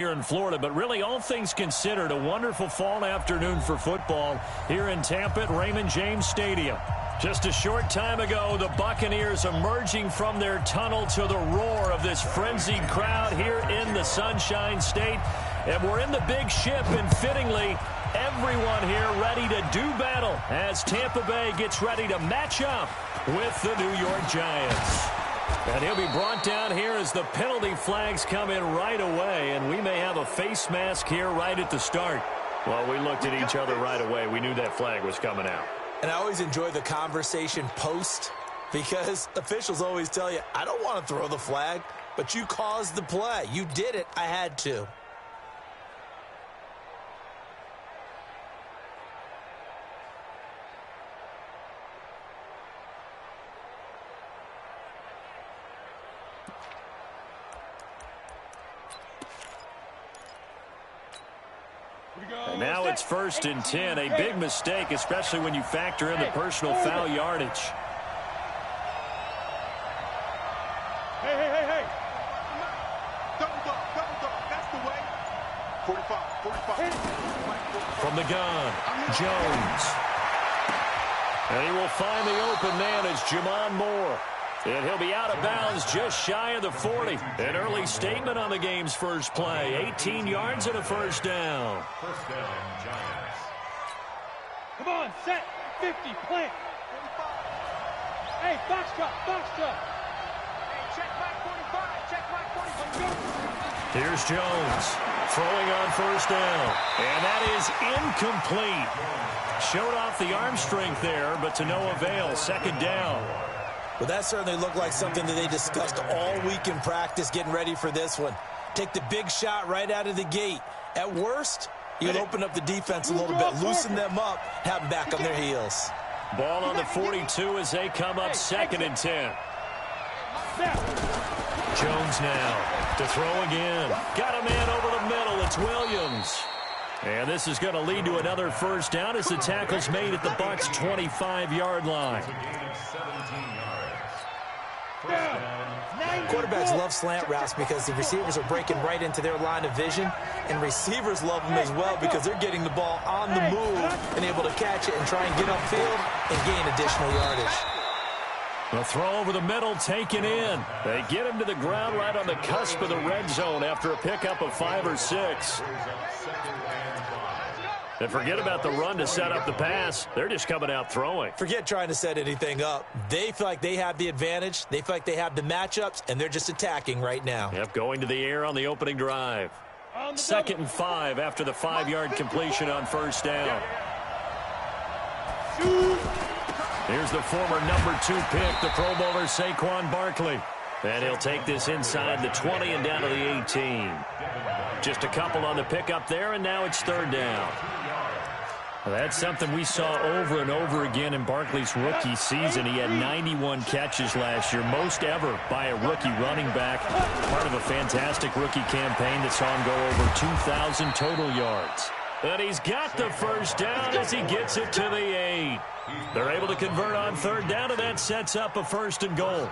Here in Florida, but really all things considered, a wonderful fall afternoon for football here in Tampa at Raymond James Stadium. Just a short time ago, the Buccaneers emerging from their tunnel to the roar of this frenzied crowd here in the Sunshine State. And we're in the big ship, and fittingly, everyone here ready to do battle as Tampa Bay gets ready to match up with the New York Giants. And he'll be brought down here as the penalty flags come in right away, and we may have a face mask here right at the start. Well, we looked at each other right away. We knew that flag was coming out. And I always enjoy the conversation post, because officials always tell you, I don't want to throw the flag, but you caused the play. You did it. I had to. And now it's 1st and 10, a big mistake, especially when you factor in the personal foul yardage. Hey. Double dog. That's the way. 45. From the gun, Jones. And he will find the open man as Jamon Moore. And he'll be out of bounds just shy of the 40. An early statement on the game's first play. 18 yards and a first down. First down, Giants. Come on, set, 50, plant. Hey, box cut. Hey, check back 45, Here's Jones throwing on first down. And that is incomplete. Showed off the arm strength there, but to no avail. Second down. Well, that certainly looked like something that they discussed all week in practice getting ready for this one. Take the big shot right out of the gate. At worst, you'll open up the defense a little bit, loosen them up, have them back on their heels. Ball on the 42 as they come up 2nd and 10. Jones now to throw again. Got a man over the middle. It's Williams. And this is going to lead to another first down as the tackle's made at the Bucs' 25-yard line. Quarterbacks love slant routes because the receivers are breaking right into their line of vision, and receivers love them as well because they're getting the ball on the move and able to catch it and try and get upfield and gain additional yardage. The throw over the middle taken in. They get him to the ground right on the cusp of the red zone after a pickup of 5 or 6. And forget about the run to set up the pass. They're just coming out throwing. Forget trying to set anything up. They feel like they have the advantage. They feel like they have the matchups, and they're just attacking right now. Yep, going to the air on the opening drive. 2nd and 5 after the 5-yard completion on first down. Here's the former number 2 pick, the Pro Bowler Saquon Barkley. And he'll take this inside the 20 and down to the 18. Just a couple on the pickup there, and now it's 3rd down. Well, that's something we saw over and over again in Barkley's rookie season. He had 91 catches last year, most ever by a rookie running back. Part of a fantastic rookie campaign that saw him go over 2,000 total yards. And he's got the first down as he gets it to the 8. They're able to convert on 3rd down, and that sets up a 1st and goal.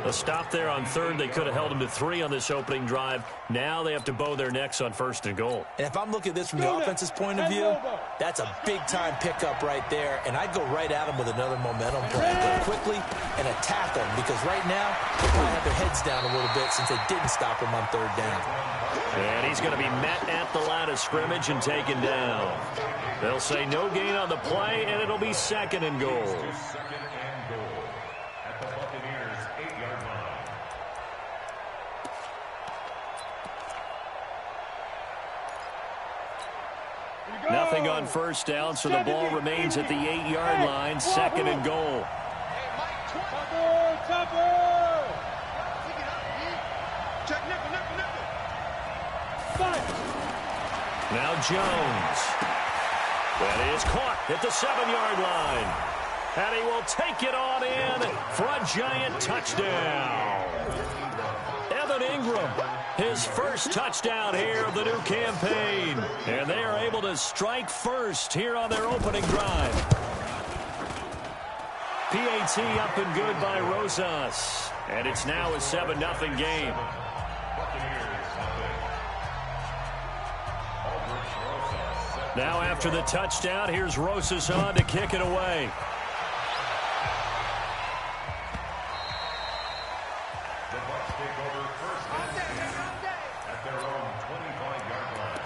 A stop there on 3rd. They could have held him to 3 on this opening drive. Now they have to bow their necks on 1st and goal. And if I'm looking at this from the offense's point of view, that's a big-time pickup right there, and I'd go right at him with another momentum play. Go quickly and attack them, because right now they probably have their heads down a little bit since they didn't stop him on 3rd down. And he's going to be met at the line of scrimmage and taken down. They'll say no gain on the play, and it'll be 2nd and goal. Second and goal at the Buccaneers' 8-yard line. Nothing on first down, so the ball remains at the 8-yard line. 2nd and goal. Now Jones. That is caught at the 7-yard line. And he will take it on in for a Giant touchdown. Evan Ingram, his first touchdown here of the new campaign. And they are able to strike first here on their opening drive. PAT up and good by Rosas. And it's now a 7-0 game. Now after the touchdown, here's Rosas on to kick it away. The Bucs take over first and 10 at their own 25-yard line.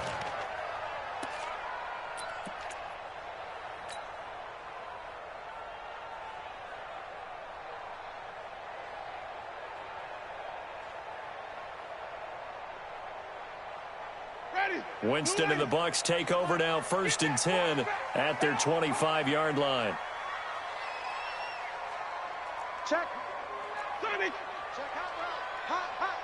Winston and the Bucs take over now, first and 10 at their 25-yard line. Check. Sonic. Check hot. Hot.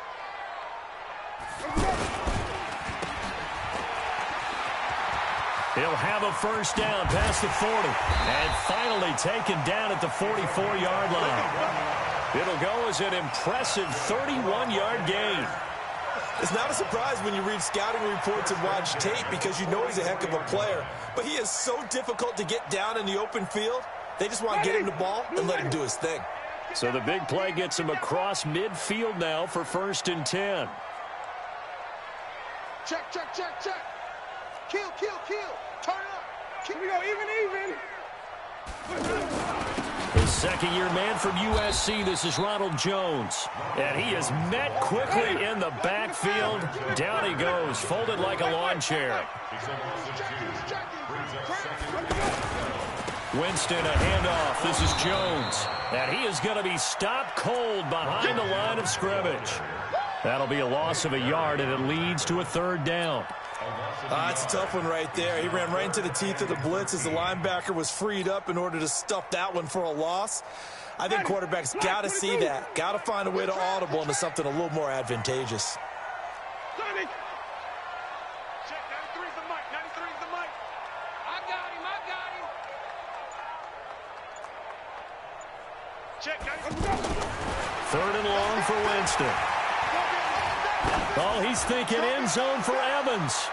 He'll have a first down past the 40 and finally taken down at the 44-yard line. It'll go as an impressive 31-yard gain. It's not a surprise when you read scouting reports and watch tape because you know he's a heck of a player. But he is so difficult to get down in the open field. They just want to get him the ball and let him do his thing. So the big play gets him across midfield now for first and 10. Check. Kill. Turn up. Here we go, even. The second-year man from USC, this is Ronald Jones. And he is met quickly in the backfield. Down he goes, folded like a lawn chair. Winston, a handoff. This is Jones. And he is going to be stopped cold behind the line of scrimmage. That'll be a loss of a yard, and it leads to a third down. It's a tough one right there. He ran right into the teeth of the blitz as the linebacker was freed up in order to stuff that one for a loss. I think quarterbacks got to see that. Got to find a way to audible into something a little more advantageous. Sonic. Check, 93's the mic. 93's the mic. I got him. Check, 93. Third and long for Winston. Oh, he's thinking end zone for Evans.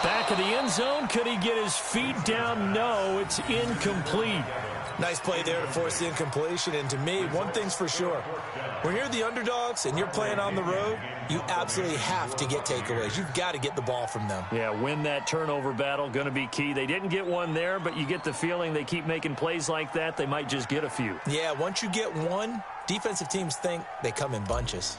Back of the end zone. Could he get his feet down? No, it's incomplete. Nice play there to force the incompletion. And to me, one thing's for sure. When you're the underdogs and you're playing on the road, you absolutely have to get takeaways. You've got to get the ball from them. Yeah, win that turnover battle. Going to be key. They didn't get one there, but you get the feeling they keep making plays like that. They might just get a few. Yeah, once you get one, defensive teams think they come in bunches.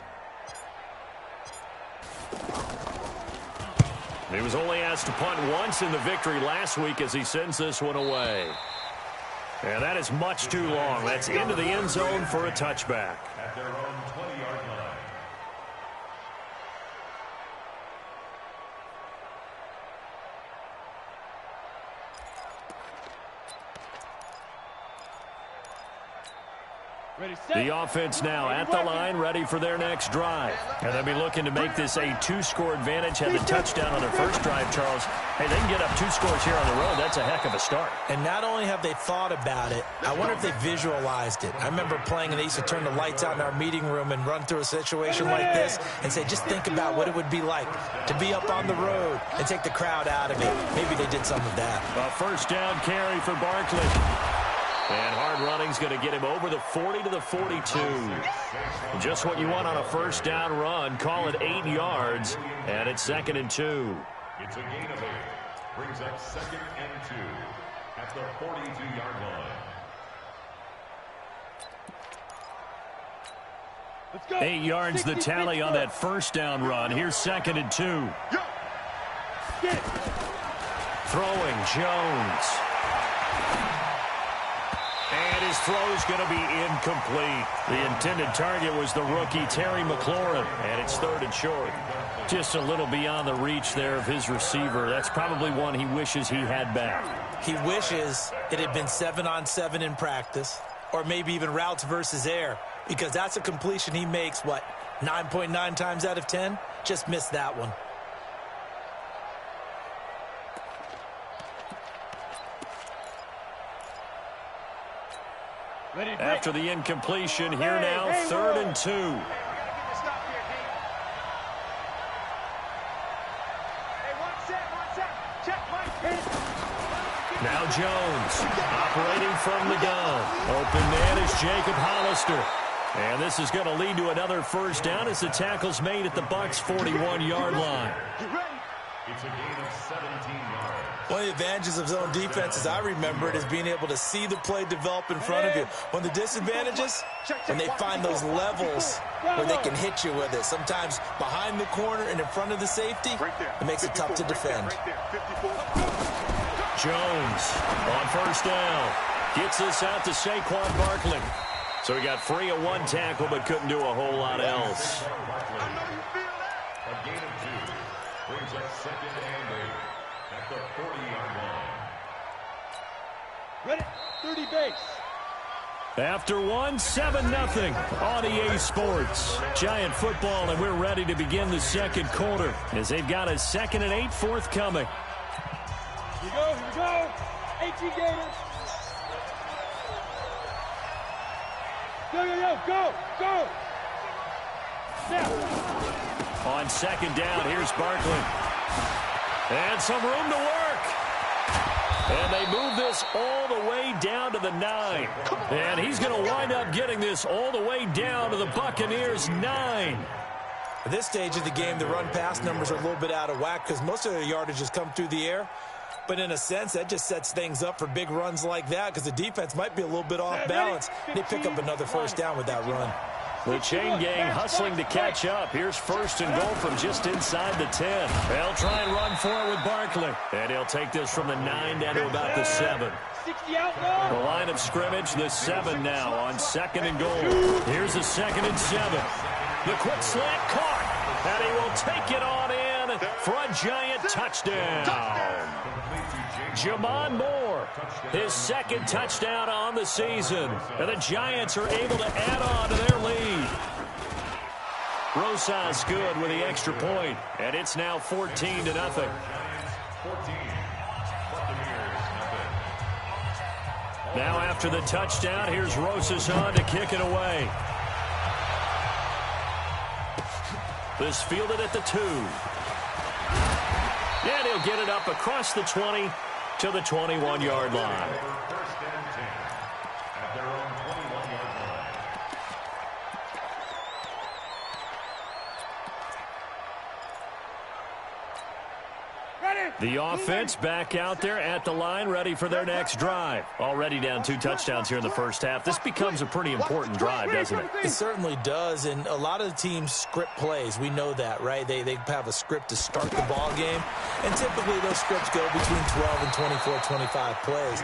He was only asked to punt once in the victory last week as he sends this one away. And that is much too long. That's into the end zone for a touchback. At their own 20-yard line. The offense now at the line, ready for their next drive. And they'll be looking to make this a two-score advantage. Had the touchdown on their first drive, Charles. Hey, they can get up 2 scores here on the road. That's a heck of a start. And not only have they thought about it, I wonder if they visualized it. I remember playing, and they used to turn the lights out in our meeting room and run through a situation like this and say, just think about what it would be like to be up on the road and take the crowd out of it. Maybe they did some of that. A first down carry for Barkley. And hard running's going to get him over the 40 to the 42. Just what you want on a first down run. Call it 8 yards, and it's 2nd and 2. It's a gain of 8. Brings up 2nd and 2 at the 42-yard line. Let's go. 8 yards the tally on that first down run. Here's 2nd and 2. Throwing Jones. And his throw's going to be incomplete. The intended target was the rookie Terry McLaurin, and it's 3rd and short. Just a little beyond the reach there of his receiver. That's probably one he wishes he had back. He wishes it had been 7-on-7 in practice, or maybe even routes versus air, because that's a completion he makes, 9.9 times out of 10? Just missed that one. After the incompletion, here now, 3rd and 2. Now Jones, operating from the gun. Open man is Jacob Hollister. And this is going to lead to another first down as the tackle's made at the Bucs' 41-yard line. It's a gain of 17 yards. One of the advantages of zone defense, as I remember it, is being able to see the play develop in front of you. One of the disadvantages, when they find those levels where they can hit you with it, sometimes behind the corner and in front of the safety, it makes it tough to defend. Jones on first down. Gets this out to Saquon Barkley. So he got free of one tackle but couldn't do a whole lot else. A gain of 2 brings up 2nd and 8 at the 40-yard line. Ready, 30 base. After 7-0 on EA Sports. Giant football, and we're ready to begin the second quarter as they've got a 2nd and 8 forthcoming. Here we go. 18 Gators. Go. Now. On second down, here's Barkley. And some room to work. And they move this all the way down to the 9. And he's going to wind up getting this all the way down to the Buccaneers' 9. At this stage of the game, the run-pass numbers are a little bit out of whack because most of their yardage has come through the air. But in a sense, that just sets things up for big runs like that because the defense might be a little bit off balance. They pick up another first down with that run. The chain gang hustling to catch up. Here's 1st and goal from just inside the 10. They'll try and run for it with Barkley. And he'll take this from the 9 down to about the 7. The line of scrimmage, the 7 now on 2nd and goal. Here's a 2nd and 7. The quick slant caught. And he will take it on in for a Giant touchdown. Jamon Moore, his 2nd touchdown on the season. And the Giants are able to add on to their lead. Rosas good with the extra point. And it's now 14-0. 14. Buccaneers, Now after the touchdown, here's Rosas on to kick it away. This fielded at the 2. And he'll get it up across the 20 to the 21-yard line. 1st and 10 at their own 21-yard line. The offense back out there at the line, ready for their next drive. Already down 2 touchdowns here in the first half. This becomes a pretty important drive, doesn't it? It certainly does, and a lot of the teams script plays. We know that, right? They have a script to start the ball game, and typically those scripts go between 12 and 24, 25 plays.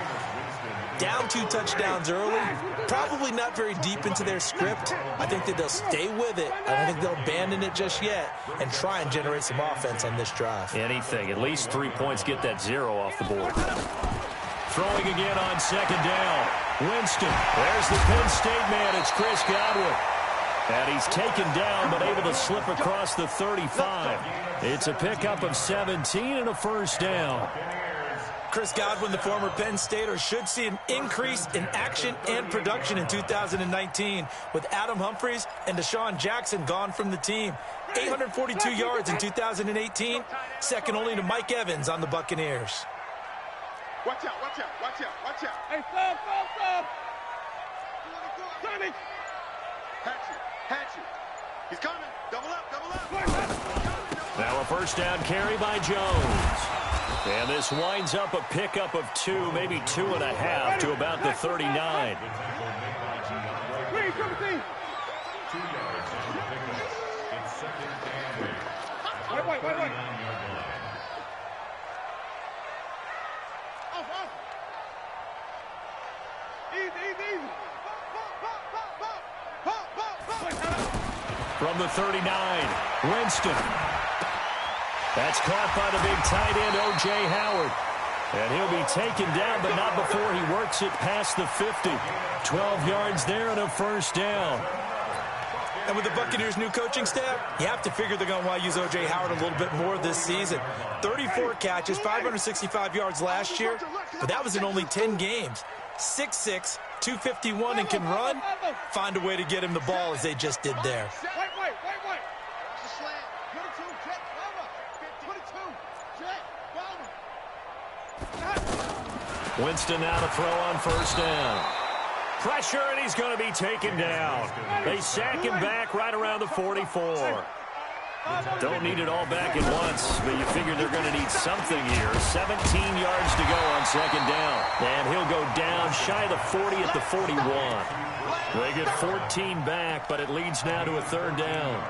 Down 2 touchdowns early, probably not very deep into their script. I think that they'll stay with it. I don't think they'll abandon it just yet and try and generate some offense on this drive. Anything. At least 3 points, get that 0 off the board. Throwing again on 2nd down. Winston. There's the Penn State man. It's Chris Godwin. And he's taken down but able to slip across the 35. It's a pickup of 17 and a first down. Chris Godwin, the former Penn Stater, should see an increase in action and production in 2019 with Adam Humphries and Deshaun Jackson gone from the team. 842 yards in 2018, second only to Mike Evans on the Buccaneers. Watch out. Hey, stop. Sonny. Hatchet. He's coming. Double up. Now a first down carry by Jones. And this winds up a pickup of 2, maybe 2.5 to about the 39. 3, 17. 2 yards on the pickup. It's 2nd and 8 at the 39-yard line. Easy. From the 39, Winston. That's caught by the big tight end, O.J. Howard. And he'll be taken down, but not before he works it past the 50. 12 yards there and a first down. And with the Buccaneers' new coaching staff, you have to figure they're going to want to use O.J. Howard a little bit more this season. 34 catches, 565 yards last year, but that was in only 10 games. 6'6", 251, and can run. Find a way to get him the ball as they just did there. Winston now to throw on first down. Pressure, and he's going to be taken down. They sack him back right around the 44. Don't need it all back at once, but you figure they're going to need something here. 17 yards to go on second down. And he'll go down shy of the 40 at the 41. They get 14 back, but it leads now to a third down.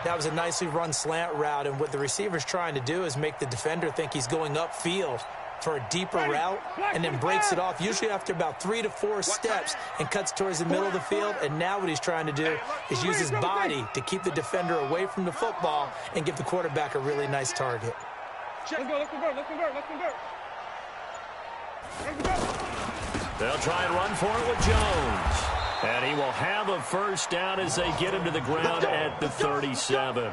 That was a nicely run slant route, and what the receiver's trying to do is make the defender think he's going upfield for a deeper route, and then breaks it off, usually after about 3 to 4 steps, and cuts towards the middle of the field. And now what he's trying to do is use his body to keep the defender away from the football and give the quarterback a really nice target. Let's go, let's convert, let's convert, let's convert. Let's convert. They'll try and run for it with Jones. And he will have a first down as they get him to the ground at the 37.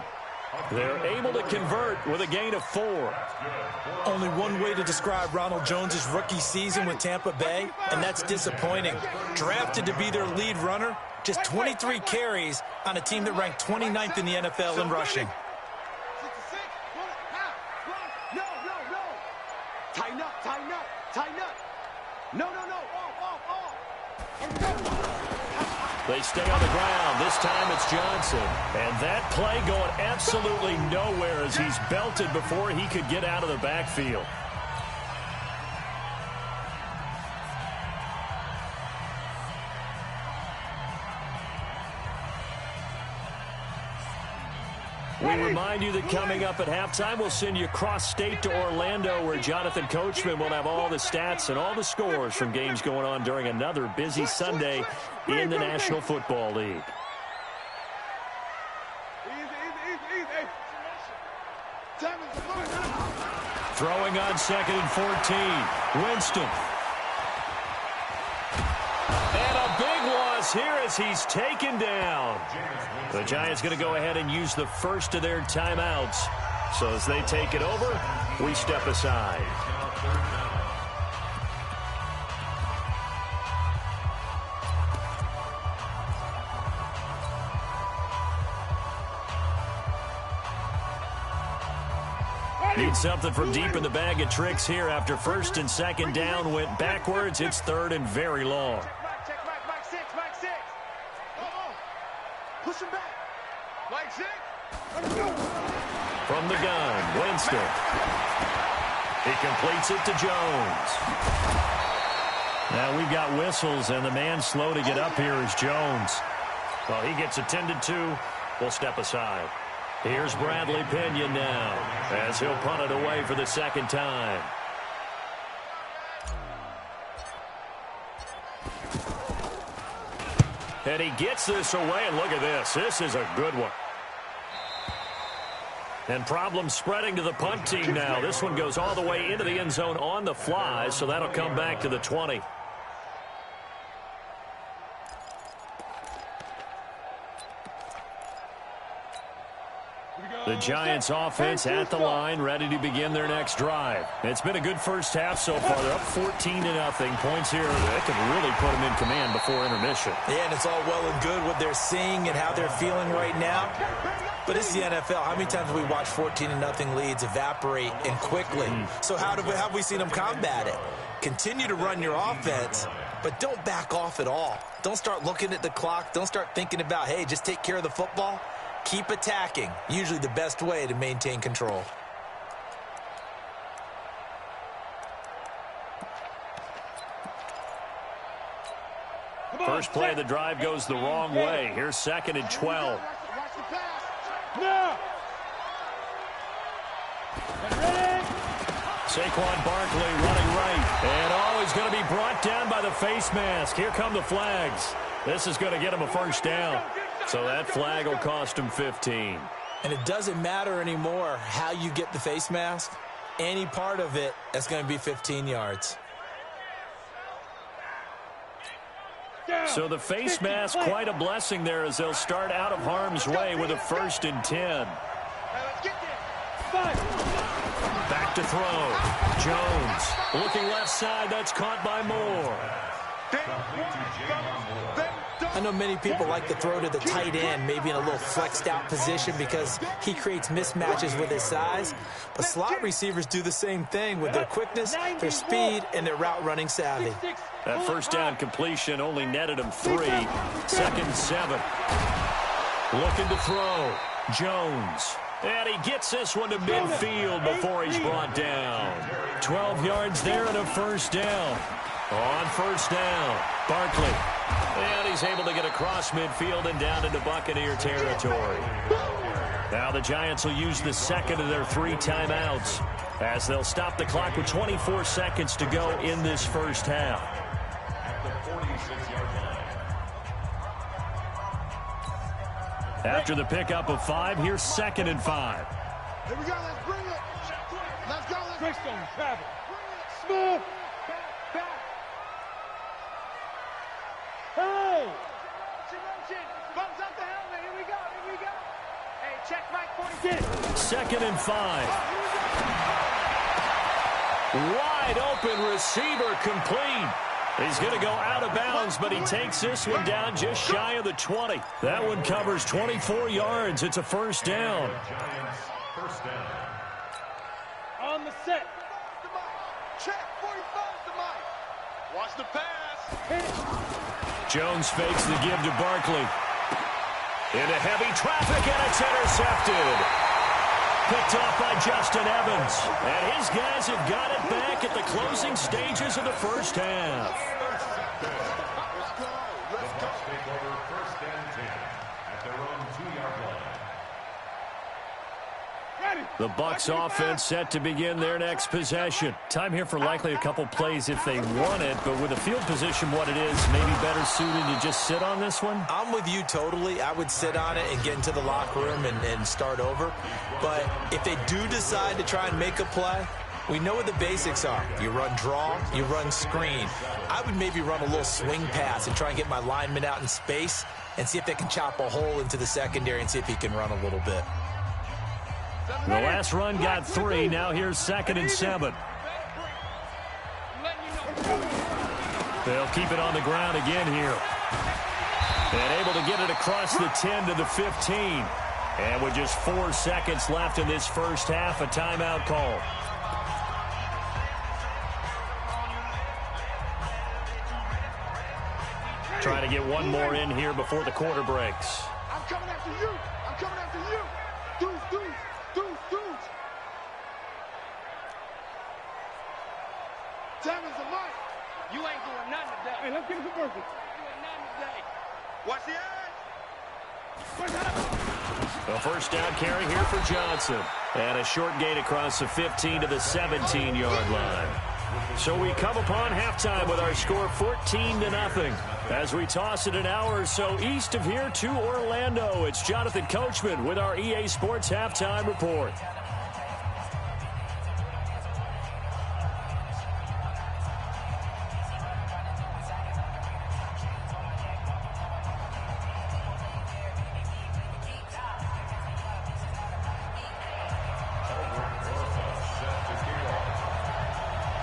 They're able to convert with a gain of 4. Only one way to describe Ronald Jones' rookie season with Tampa Bay, and that's disappointing. Drafted to be their lead runner, just 23 carries on a team that ranked 29th in the NFL in rushing. Tighten up, tighten up, tighten up. No, no, no. They stay on the ground. This time it's Johnson. And that play going absolutely nowhere as he's belted before he could get out of the backfield. We remind you that coming up at halftime, we'll send you cross-state to Orlando, where Jonathan Coachman will have all the stats and all the scores from games going on during another busy Sunday in the National Football League. Throwing on 2nd and 14. Winston. And a big loss here as he's taken down. The Giants going to go ahead and use the first of their timeouts. So as they take it over, we step aside. Need something from deep in the bag of tricks here after 1st and 2nd down went backwards. It's 3rd and very long. Mike 6. Push him back. Mike 6. From the gun, Winston. He completes it to Jones. Now we've got whistles, and the man slow to get up here is Jones. Well, he gets attended to. We'll step aside. Here's Bradley Pinion now as he'll punt it away for the 2nd time. And he gets this away, and look at this. This is a good one. And problems spreading to the punt team now. This one goes all the way into the end zone on the fly, so that'll come back to the 20. The Giants offense at the line, ready to begin their next drive. It's been a good first half so far. They're up 14-0. Points here that can really put them in command before intermission. Yeah, and it's all well and good what they're seeing and how they're feeling right now. But it's the NFL. How many times have we watched 14-0 leads evaporate and quickly? So how have we seen them combat it? Continue to run your offense, but don't back off at all. Don't start looking at the clock. Don't start thinking about, hey, just take care of the football. Keep attacking. Usually the best way to maintain control. First play of the drive goes the wrong way. Here's 2nd and 12. No. Saquon Barkley running right. And he's going to be brought down by the face mask. Here come the flags. This is going to get him a first down. So that flag will cost him 15. And it doesn't matter anymore how you get the face mask. Any part of it, that's going to be 15 yards. So the face mask, quite a blessing there as they'll start out of harm's way with a 1st and 10. Back to throw. Jones looking left side. That's caught by Moore. I know many people like to throw to the tight end, maybe in a little flexed out position because he creates mismatches with his size. But slot receivers do the same thing with their quickness, their speed, and their route running savvy. That first down completion only netted him 3. 2nd and 7. Looking to throw. Jones. And he gets this one to midfield before he's brought down. 12 yards there and a first down. On first down, Barkley. And he's able to get across midfield and down into Buccaneer territory. Now the Giants will use the second of their 3 timeouts as they'll stop the clock with 24 seconds to go in this first half. After the pickup of 5, here's 2nd and 5. Here we go, let's bring it. Let's go, let's Quick stone, travel. Smooth. Back. Hey! Bumps up the helmet. Here we go. Hey, check right 46. 2nd and 5. Wide open receiver complete. He's going to go out of bounds, but he takes this one down just shy of the 20. That one covers 24 yards. It's a first down. On the set. Check 45 to Mike. Watch the pass. Jones fakes the give to Barkley. Into heavy traffic, and it's intercepted. Picked off by Justin Evans. And his guys have got it back at the closing stages of the first half. The Bucs offense set to begin their next possession. Time here for likely a couple plays if they want it, but with the field position what it is, maybe better suited to just sit on this one? I'm with you totally. I would sit on it and get into the locker room and start over. But if they do decide to try and make a play, we know what the basics are. You run draw, you run screen. I would maybe run a little swing pass and try and get my lineman out in space and see if they can chop a hole into the secondary and see if he can run a little bit. The last run got 3. Now here's 2nd and 7. They'll keep it on the ground again here. And able to get it across the 10 to the 15. And with just 4 seconds left in this first half, a timeout call. Trying to get one more in here before the quarter breaks. I'm coming after you. Deuce. Tammy's a mic. You ain't doing nothing today. Hey, let's get it to work. You doing nothing today. Watch the edge. A first down carry here for Johnson. And a short gain across the 15 to the 17-yard line. So we come upon halftime with our score 14-0. As we toss it an hour or so east of here to Orlando, it's Jonathan Coachman with our EA Sports Halftime Report.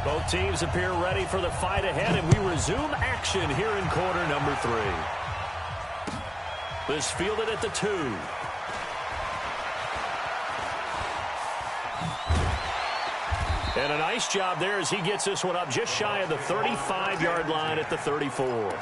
Both teams appear ready for the fight ahead, and we resume action here in quarter number 3. This fielded at the 2. And a nice job there as he gets this one up just shy of the 35-yard line at the 34.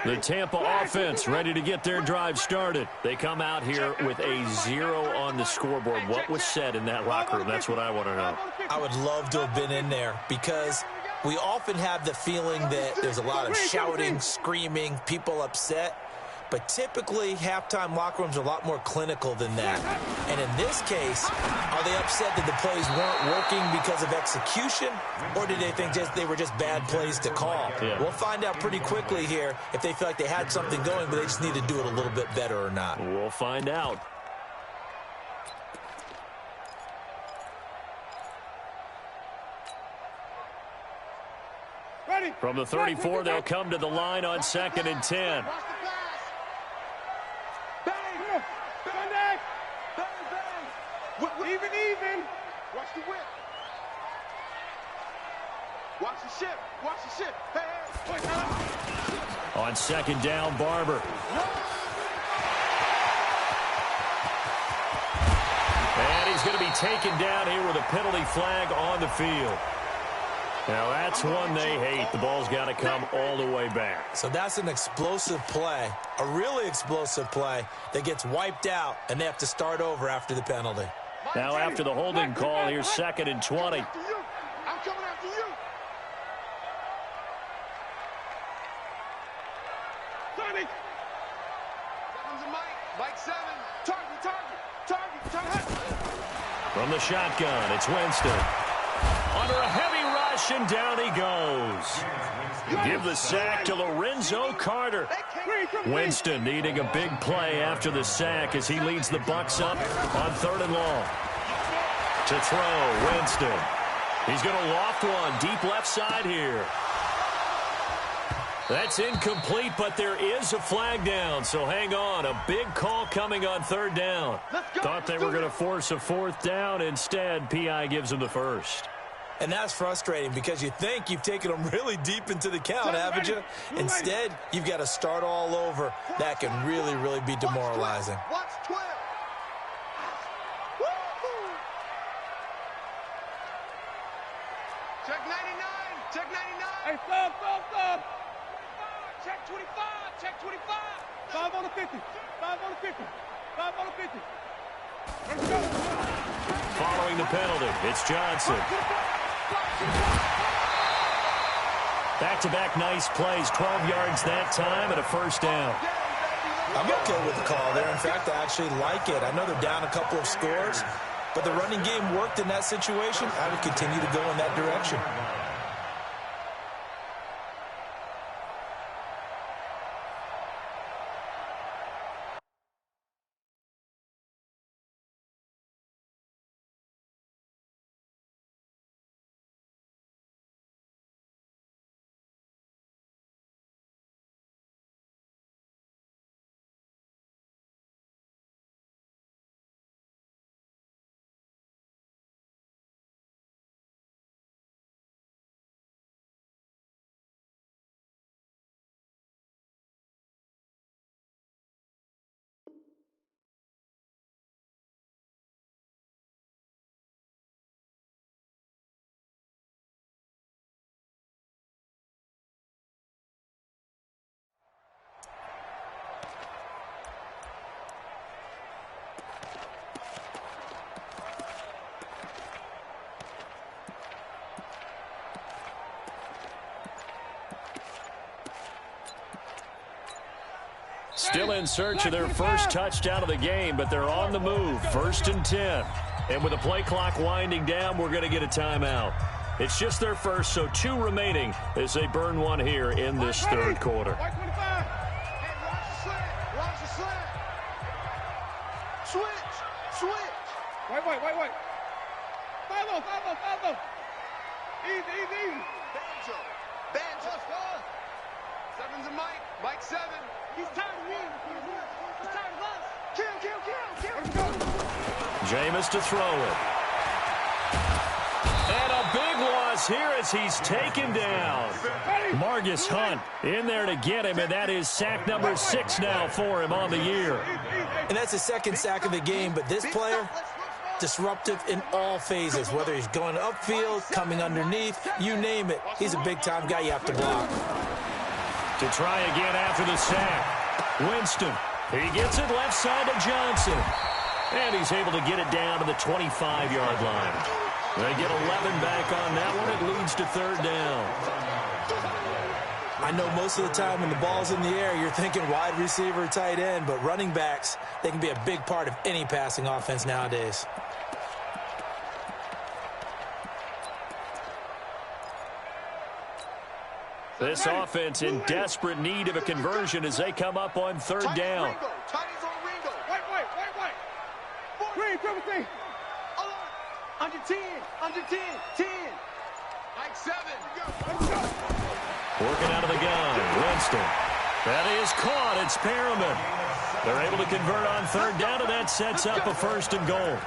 The Tampa offense ready to get their drive started. They come out here with a 0 on the scoreboard. What was said in that locker room? That's what I want to know. I would love to have been in there because we often have the feeling that there's a lot of shouting, screaming, people upset. But typically, halftime locker rooms are a lot more clinical than that. And in this case, are they upset that the plays weren't working because of execution? Or did they think they were just bad plays to call? Yeah. We'll find out pretty quickly here if they feel like they had something going, but they just need to do it a little bit better or not. We'll find out. Ready. From the 34, they'll come to the line on 2nd and 10. Even. Watch the whip. Watch the ship. Hey. On 2nd down, Barber. And he's taken down here with a penalty flag on the field. Now, that's one they hate. The ball's got to come all the way back. So that's an explosive play, a really explosive play that gets wiped out, and they have to start over after the penalty. Now, after the holding call, here's 2nd and 20. I'm coming after you. Tommy. Seven's a Mike. Mike 7. Target. From the shotgun, it's Winston. Under a heavy rush, and down he goes. Give the sack to Lorenzo Carter. Winston needing a big play after the sack as he leads the Bucs up on 3rd and long. To throw, Winston. He's going to loft one deep left side here. That's incomplete, but there is a flag down, so hang on. A big call coming on 3rd down. Thought they were going to force a 4th down. Instead, P.I. gives them the first. And that's frustrating because you think you've taken them really deep into the count, haven't you? Instead, you've got to start all over. That can really, really be demoralizing. Watch 12. Check 99. Check 99. Hey, stop. Check 25. Check 25. 5 on the 50. 5 on the 50. 5 on the 50. Let's go. Following the penalty, it's Johnson. Back-to-back nice plays, 12 yards that time and a 1st down. I'm okay with the call there. In fact, I actually like it. I know they're down a couple of scores, but the running game worked in that situation. I would continue to go in that direction. Still in search of their first touchdown of the game, but they're on the move. 1st and 10. And with the play clock winding down, we're going to get a timeout. It's just their first, so 2 remaining as they burn one here in this 3rd quarter. White 25. Hey, watch the slant. Switch. White. 5-0. Easy. Banjo. 7's a Mike. Mike 7. He's tired of me. He's tired of us. Kill. Jameis to throw it. And a big loss here as he's taken down. Margus Hunt in there to get him, and that is sack number 6 now for him on the year. And that's the 2nd sack of the game, but this player, disruptive in all phases, whether he's going upfield, coming underneath, you name it. He's a big-time guy you have to block. To try again after the sack. Winston. He gets it left side to Johnson. And he's able to get it down to the 25-yard line. They get 11 back on that one. It leads to 3rd down. I know most of the time when the ball's in the air, you're thinking wide receiver, tight end, but running backs, they can be a big part of any passing offense nowadays. This offense in desperate need of a conversion as they come up on 3rd down. White. Green, triple T. Under 10. 10. Mike 7. Working out of the gun. Winston. That is caught. It's Perriman. They're able to convert on 3rd down, and that sets up a 1st and goal.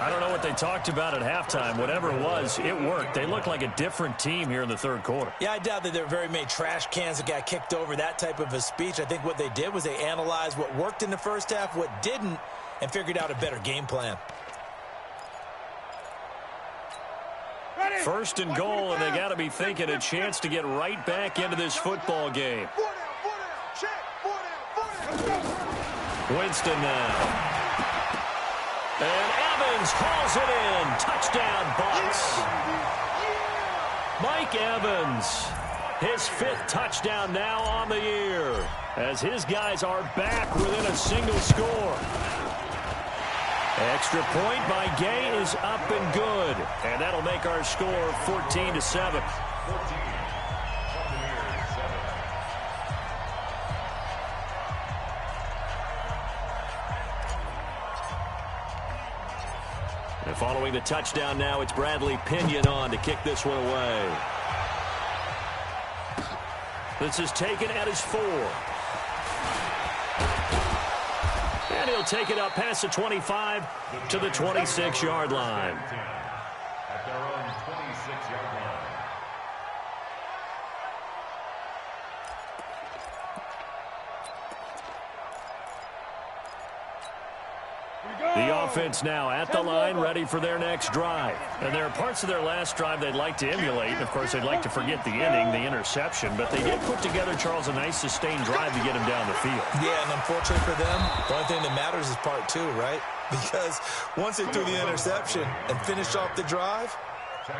I don't know what they talked about at halftime. Whatever it was, it worked. They look like a different team here in the 3rd quarter. Yeah, I doubt that there were very many trash cans that got kicked over, that type of a speech. I think what they did was they analyzed what worked in the first half, what didn't, and figured out a better game plan. First and goal, and they got to be thinking a chance to get right back into this football game. Winston now. And Evans hauls it in. Touchdown, Bucs. Mike Evans, his 5th touchdown now on the year, as his guys are back within a single score. Extra point by Gay is up and good, and that'll make our score 14-7. And following the touchdown now, it's Bradley Pinion on to kick this one away. This is taken at his 4. And he'll take it up past the 25 to the 26-yard line. At their own 26-yard line. The offense now at the line, ready for their next drive. And there are parts of their last drive they'd like to emulate. And, of course, they'd like to forget the inning, the interception. But they did put together, Charles, a nice sustained drive to get him down the field. Yeah, and unfortunately for them, the only thing that matters is part 2, right? Because once they threw the interception and finished off the drive,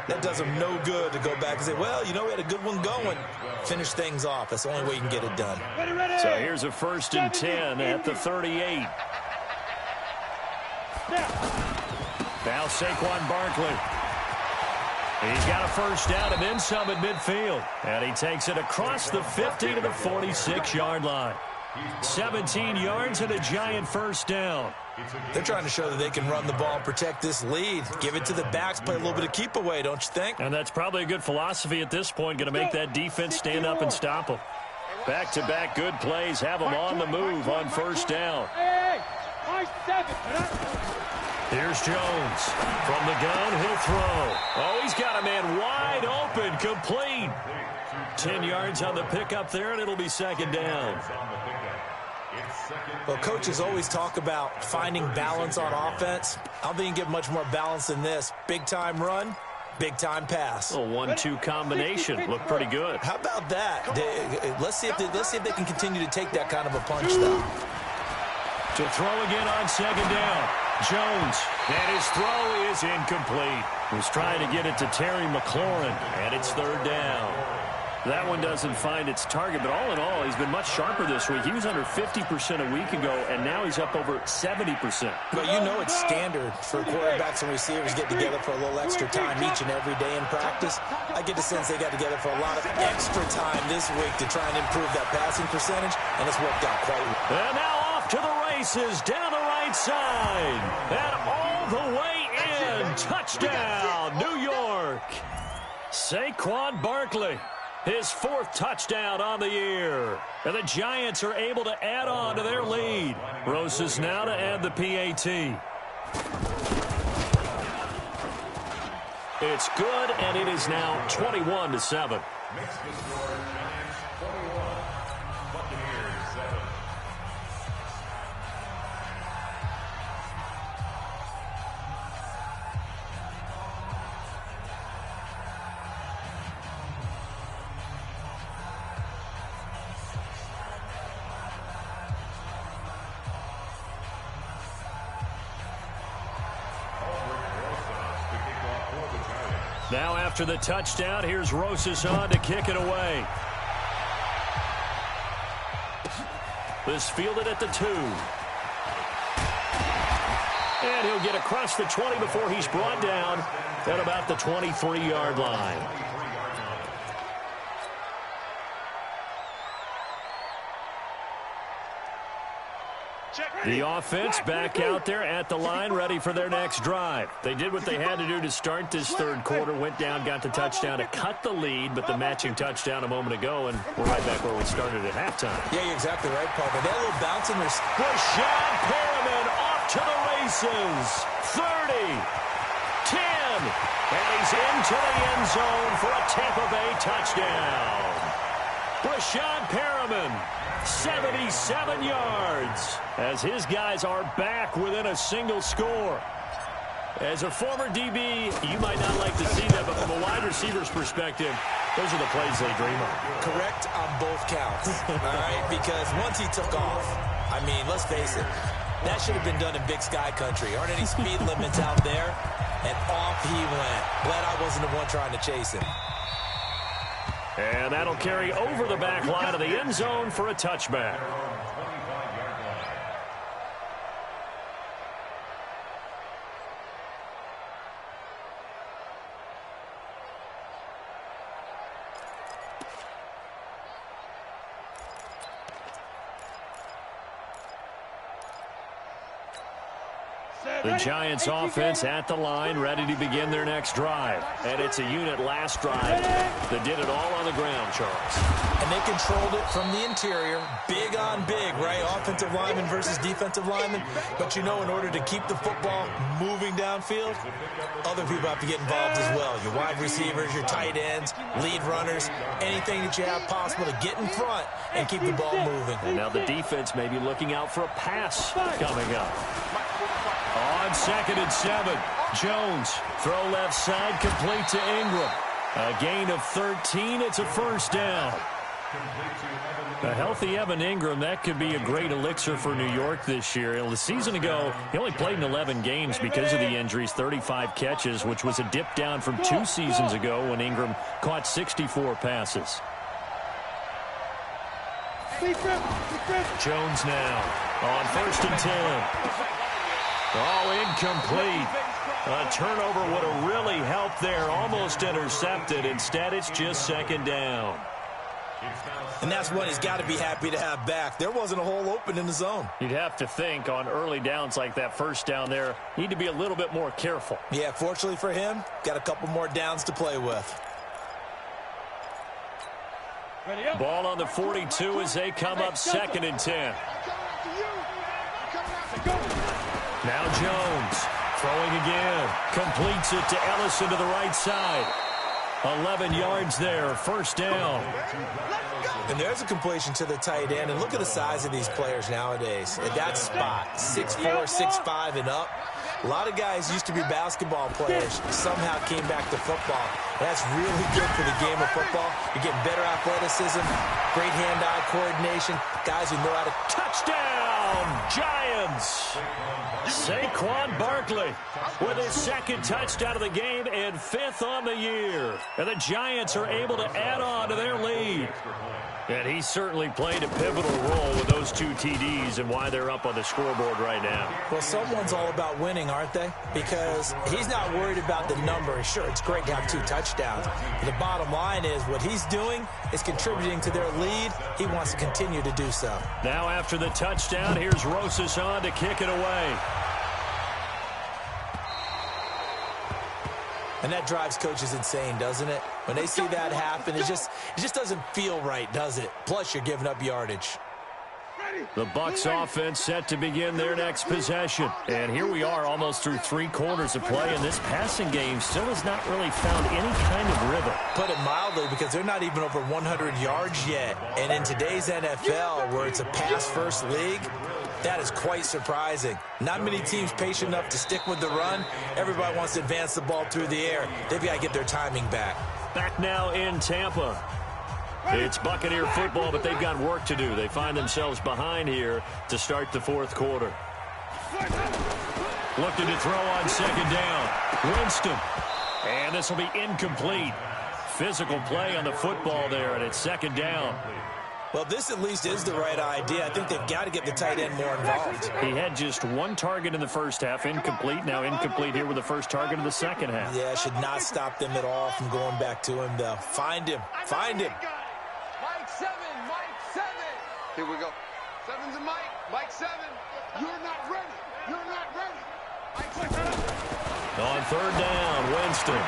that does them no good to go back and say, well, you know, we had a good one going. Finish things off. That's the only way you can get it done. So here's a 1st and 10 at the 38. Now Saquon Barkley. He's got a first down and then some at midfield. And he takes it across the 50 to the 46-yard line. 17 yards and a giant first down. They're trying to show that they can run the ball and protect this lead. Give it to the backs, play a little bit of keep away, don't you think? And that's probably a good philosophy at this point. Going to make that defense stand up and stop them. Back-to-back good plays have them on the move on first down. Here's Jones. From the gun, he'll throw. Oh, he's got a man wide open, complete. 10 yards on the pickup there, and it'll be 2nd down. Well, coaches always talk about finding balance on offense. I don't think you can get much more balance than this. Big-time run, big-time pass. A 1-2 combination. Looked pretty good. How about that? Let's see if they can continue to take that kind of a punch, though. To throw again on 2nd down. Jones, and his throw is incomplete. Was trying to get it to Terry McLaurin, and it's 3rd down. That one doesn't find its target, but all in all, he's been much sharper this week. He was under 50% a week ago, and now he's up over 70%. Well, you know it's standard for quarterbacks and receivers get together for a little extra time each and every day in practice. I get the sense they got together for a lot of extra time this week to try and improve that passing percentage, and it's worked out quite well. And now off to the races, down the right side, and all the way in. Touchdown, New York. Saquon Barkley. His 4th touchdown on the year. And the Giants are able to add on to their lead. Rosas now to add the PAT. It's good, and it is now 21-7. Now after the touchdown, here's Rosas on to kick it away. This fielded at the 2. And he'll get across the 20 before he's brought down at about the 23-yard line. The offense back out there at the line, ready for their next drive. They did what they had to do to start this 3rd quarter, went down, got the touchdown to cut the lead, but the matching touchdown a moment ago, and we're right back where we started at halftime. Yeah, you're exactly right, Paul. But that little bounce in their... Rashad Perriman off to the races. 30, 10, and he's into the end zone for a Tampa Bay touchdown. Rashad Perriman, 77 yards, as his guys are back within a single score. As a former DB, you might not like to see that, but from a receiver's perspective, those are the plays they dream of. Correct on both counts, all right? Because once he took off, I mean, let's face it, that should have been done in Big Sky country. Aren't any speed limits out there? And off he went. Glad I wasn't the one trying to chase him. And that'll carry over the back line of the end zone for a touchback. The Giants offense at the line, ready to begin their next drive. And it's a unit last drive that did it all on the ground, Charles. And they controlled it from the interior, big on big, right? Offensive lineman versus defensive lineman. But you know, in order to keep the football moving downfield, other people have to get involved as well. Your wide receivers, your tight ends, lead runners, anything that you have possible to get in front and keep the ball moving. And now the defense may be looking out for a pass coming up. On 2nd and 7, Jones, throw left side, complete to Ingram. A gain of 13, it's a first down. A healthy Evan Ingram, that could be a great elixir for New York this year. A season ago, he only played in 11 games because of the injuries, 35 catches, which was a dip down from 2 seasons ago when Ingram caught 64 passes. Jones now on 1st and 10. All incomplete. A turnover would have really helped there. Almost intercepted. Instead, it's just 2nd down. And that's one he's got to be happy to have back. There wasn't a hole open in the zone. You'd have to think on early downs like that first down there, need to be a little bit more careful. Yeah, fortunately for him, got a couple more downs to play with. Ball on the 42 as they come up 2nd and 10. Now Jones throwing again. Completes it to Ellison to the right side. 11 yards there. First down. And there's a completion to the tight end. And look at the size of these players nowadays. At that spot, 6'4", 6'5", and up. A lot of guys used to be basketball players, somehow came back to football. That's really good for the game of football. You're getting better athleticism, great hand-eye coordination, guys who know how to touchdown, Giants. Saquon Barkley with his 2nd touchdown of the game and 5th on the year. And the Giants are able to add on to their lead. And he certainly played a pivotal role with those 2 TDs and why they're up on the scoreboard right now. Well, someone's all about winning, aren't they? Because he's not worried about the number. Sure, it's great to have 2 touchdowns. But the bottom line is what he's doing is contributing to their lead. He wants to continue to do so. Now after the touchdown, here's Rosas on to kick it away. And that drives coaches insane, doesn't it? When they see that happen, it just doesn't feel right, does it? Plus, you're giving up yardage. The Bucs offense set to begin their next possession. And here we are almost through 3 quarters of play, and this passing game still has not really found any kind of rhythm. Put it mildly, because they're not even over 100 yards yet. And in today's NFL, where it's a pass-first league, that is quite surprising. Not many teams patient enough to stick with the run. Everybody wants to advance the ball through the air. They've got to get their timing back. Back now in Tampa. It's Buccaneer football, but they've got work to do. They find themselves behind here to start the 4th quarter. Looking to throw on 2nd down. Winston. And this will be incomplete. Physical play on the football there, and it's 2nd down. Well, this at least is the right idea. I think they've got to get the tight end more involved. He had just 1 target in the first half, incomplete. Now incomplete here with the first target of the second half. Yeah, should not stop them at all from going back to him, though. Find him. Find him. Mike 7, Mike 7. Here we go. 7's a Mike. Mike 7. You're not ready. You're not ready. Mike 7. On 3rd down, Winston.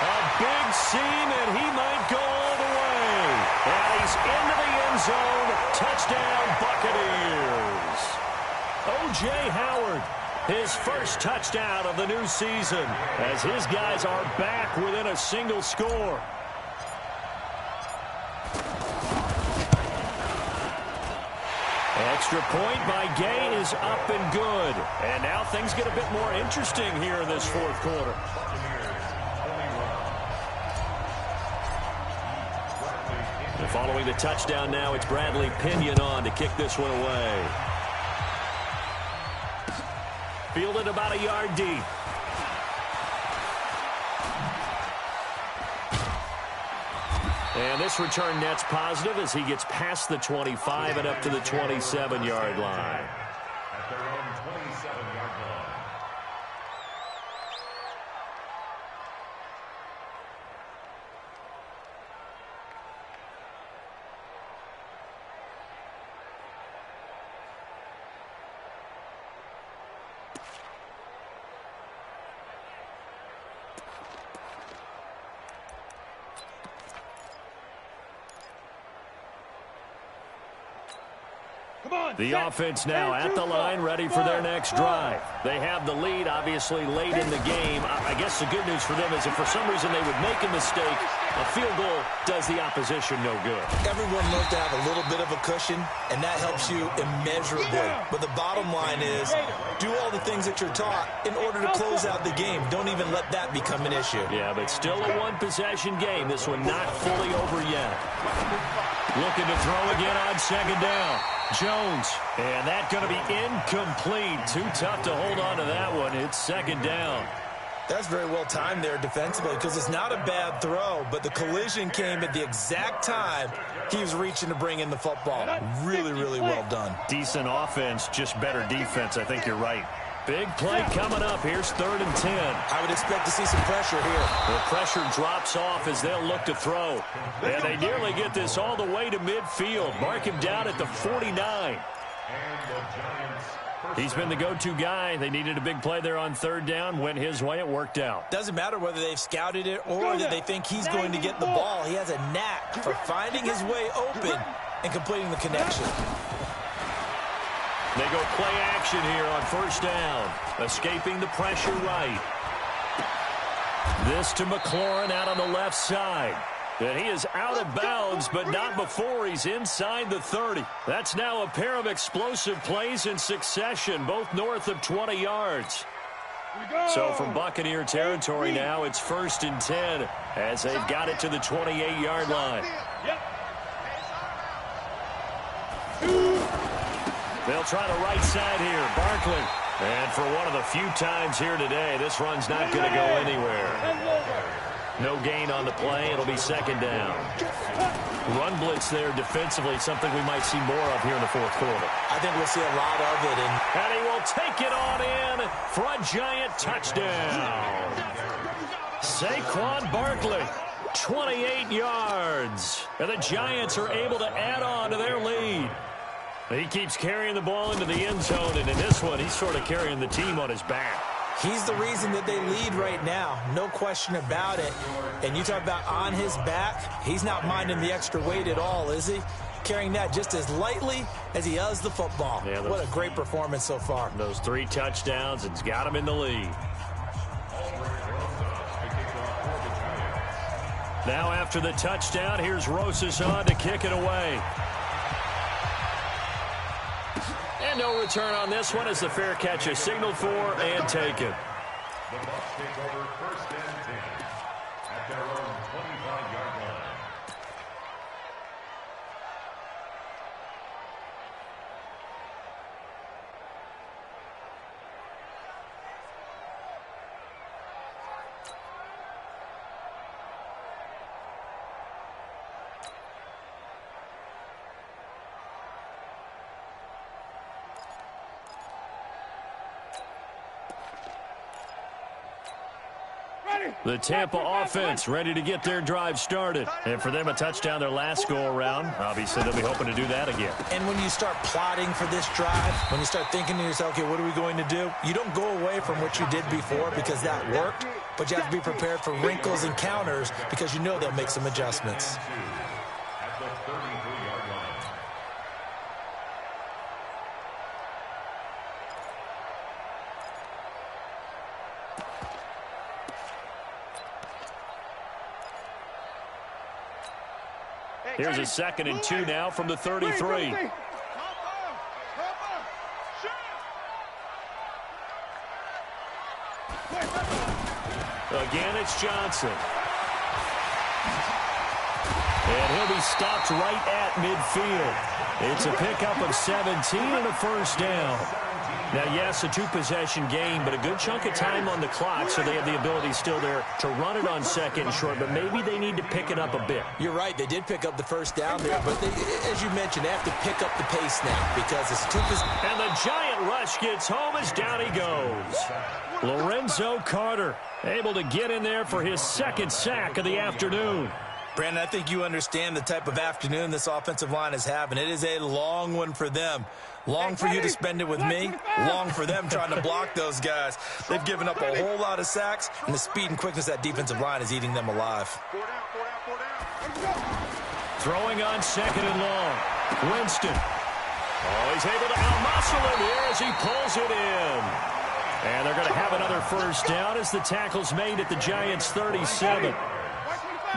A big seam, and he might go all the way. And he's into the end zone. Touchdown, Buccaneers. O.J. Howard, his first touchdown of the new season, as his guys are back within a single score. extra point by Gay is up and good. And now things get a bit more interesting here in this fourth quarter. And following the touchdown now, it's Bradley Pinion on to kick this one away. Fielded about a yard deep. And this return net's positive as he gets past the 25 and up to the 27-yard line. At their own 27-yard line. The offense now at the line, ready for their next drive. They have the lead, obviously, late in the game. I guess the good news for them is if for some reason they would make a mistake, a field goal does the opposition no good. Everyone loves to have a little bit of a cushion, and that helps you immeasurably. But the bottom line is, do all the things that you're taught in order to close out the game. Don't even let that become an issue. Yeah, but still a one-possession game. This one not fully over yet. Looking to throw again on second down. Jones, and that's going to be incomplete. Too tough to hold on to that one. It's second down. That's very well timed there defensively because it's not a bad throw, but the collision came at the exact time he was reaching to bring in the football. Really, really well done. Decent offense, just better defense. I think you're right. Big play coming up. Here's 3rd and 10. I would expect to see some pressure here. The pressure drops off as they'll look to throw. And they nearly get this all the way to midfield. Mark him down at the 49. He's been the go-to guy. They needed a big play there on 3rd down. Went his way. It worked out. Doesn't matter whether they've scouted it or that they think he's going to get the ball. He has a knack for finding his way open and completing the connection. They go play action here on 1st down. Escaping the pressure right. This to McLaurin out on the left side. And he is out of bounds, but not before he's inside the 30. That's now a pair of explosive plays in succession, both north of 20 yards. So from Buccaneer territory now, it's 1st and 10 as they've got it to the 28-yard line. They'll try the right side here. Barkley. And for one of the few times here today, this run's not going to go anywhere. No gain on the play. It'll be 2nd down. Run blitz there defensively, something we might see more of here in the 4th quarter. I think we'll see a lot of it. And he will take it on in for a giant touchdown. Saquon Barkley, 28 yards. And the Giants are able to add on to their lead. He keeps carrying the ball into the end zone, and in this one, he's sort of carrying the team on his back. He's the reason that they lead right now. No question about it. And you talk about on his back, he's not minding the extra weight at all, is he? Carrying that just as lightly as he does the football. Yeah, what a great performance so far. Those 3 touchdowns, it's got him in the lead. Now after the touchdown, here's Rosas on to kick it away. And no return on this one as the fair catch is signaled for and taken. The Bucs take over 1st and 10 at their own 25-yard line. The Tampa offense ready to get their drive started. And for them, a touchdown their last go-around. Obviously, they'll be hoping to do that again. And when you start plotting for this drive, when you start thinking to yourself, okay, what are we going to do? You don't go away from what you did before because that worked, but you have to be prepared for wrinkles and counters because you know they'll make some adjustments. At the 33-yard line. Here's a 2nd and 2 now from the 33. Again, it's Johnson. And he'll be stopped right at midfield. It's a pickup of 17 and a first down. Now, yes, a two-possession game, but a good chunk of time on the clock, so they have the ability still there to run it on second and short, but maybe they need to pick it up a bit. You're right. They did pick up the first down there, but they, as you mentioned, they have to pick up the pace now because it's two-possession. And the giant rush gets home as down he goes. Lorenzo Carter able to get in there for his second sack of the afternoon. Brandon, I think you understand the type of afternoon this offensive line is having. It is a long one for them. Long for you to spend it with me. Long for them trying to block those guys. They've given up a whole lot of sacks, and the speed and quickness of that defensive line is eating them alive. Throwing on second and long. Winston. Oh, he's able to outmuscle him here as he pulls it in. And they're going to have another first down as the tackle's made at the Giants' 37.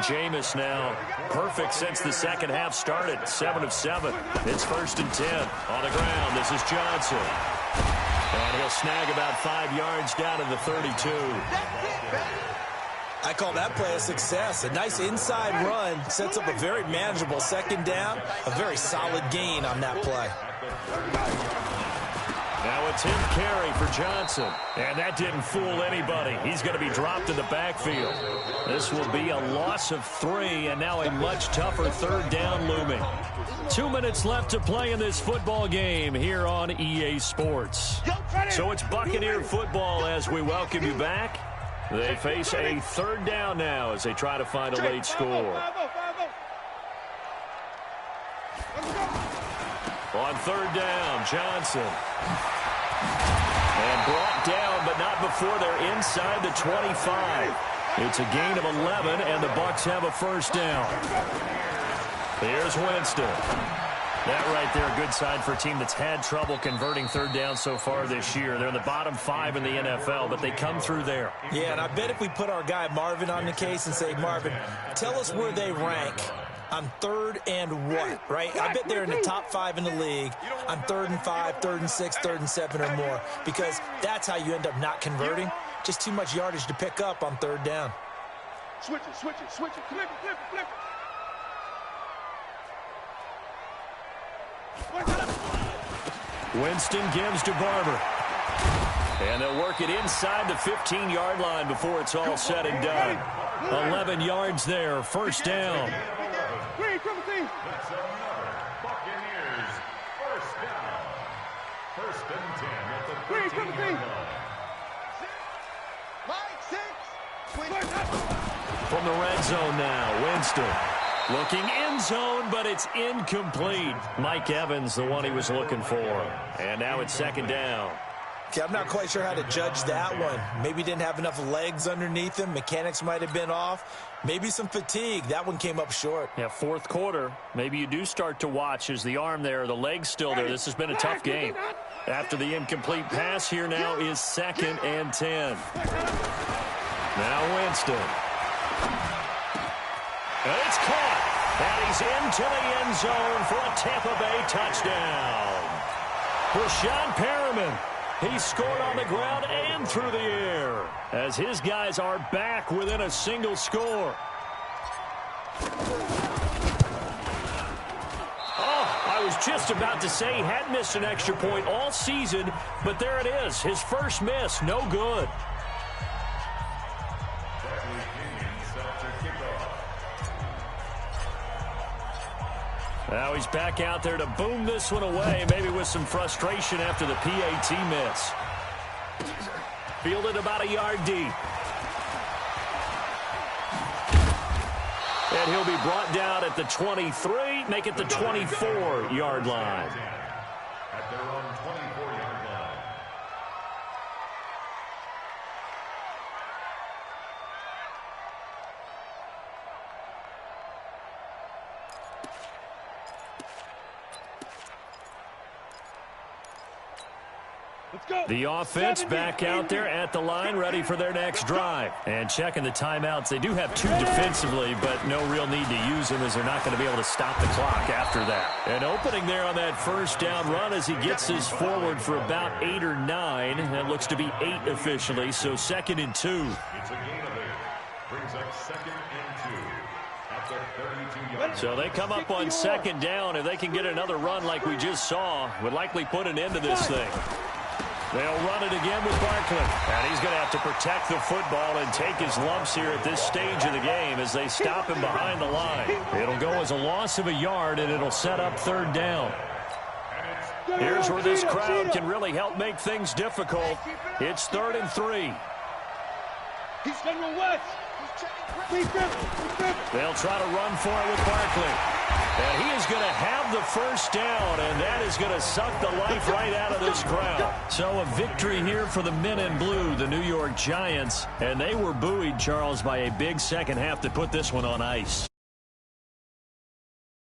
Jameis now perfect since the second half started. 7 of 7. It's 1st and 10. On the ground, this is Johnson. And he'll snag about 5 yards down to the 32. I call that play a success. A nice inside run sets up a very manageable second down. A very solid gain on that play. Now a 10th carry for Johnson. And that didn't fool anybody. He's going to be dropped in the backfield. This will be a loss of 3, and now a much tougher third down looming. 2 minutes left to play in this football game here on EA Sports. So it's Buccaneer football as we welcome you back. They face a third down now as they try to find a late score. On third down, Johnson. And brought down, but not before they're inside the 25. It's a gain of 11, and the Bucs have a first down. Here's Winston. That right there, a good sign for a team that's had trouble converting third down so far this year. They're in the bottom 5 in the NFL, but they come through there. Yeah, and I bet if we put our guy Marvin on the case and say, Marvin, tell us where they rank on third and what, right? I bet they're in the top 5 in the league on 3rd and 5, 3rd and 6, 3rd and 7 or more, because that's how you end up not converting. Just too much yardage to pick up on third down. Switch it, switch it, switch it. Flip it, flip it, flip it. Winston gives to Barber. And they'll work it inside the 15-yard line before it's all said and done. 11 yards there, first down. Buccaneers, first down. 1st and 10 at the 15-yard line. From the red zone now, Winston. Looking end zone, but it's incomplete. Mike Evans, the one he was looking for. And now it's 2nd down. Okay, I'm not quite sure how to judge that one. Maybe didn't have enough legs underneath him. Mechanics might have been off. Maybe some fatigue. That one came up short. Yeah, 4th quarter. Maybe you do start to watch as the arm there, the leg's still there. This has been a tough game. After the incomplete pass, here now is 2nd and 10. Now Winston. And it's caught. And he's into the end zone for a Tampa Bay touchdown. Rashawn Perriman. He scored on the ground and through the air as his guys are back within a single score. Oh, I was just about to say he hadn't missed an extra point all season, but there it is. His first miss, no good. Now he's back out there to boom this one away, maybe with some frustration after the PAT miss. Fielded about a yard deep. And he'll be brought down at the 23, make it the 24-yard line. At their own 24-yard line. The offense back out there at the line, ready for their next drive. And checking the timeouts. They do have 2 defensively, but no real need to use them as they're not going to be able to stop the clock after that. An opening there on that first down run as he gets this forward for about 8 or 9. That looks to be 8 officially, so 2nd and 2. It's a gain of 8. Brings up 2nd and 2 at the 32-yard line. So they come up on 2nd down. If they can get another run like we just saw, would likely put an end to this thing. They'll run it again with Barkley. And he's going to have to protect the football and take his lumps here at this stage of the game as they stop him behind the line. It'll go as a loss of a yard, and it'll set up 3rd down. Here's where this crowd can really help make things difficult. It's 3rd and 3. He's going to West. They'll try to run for it with Barkley. And he is going to have the 1st down, and that is going to suck the life right out of this crowd. So a victory here for the men in blue, the New York Giants. And they were buoyed, Charles, by a big second half to put this one on ice.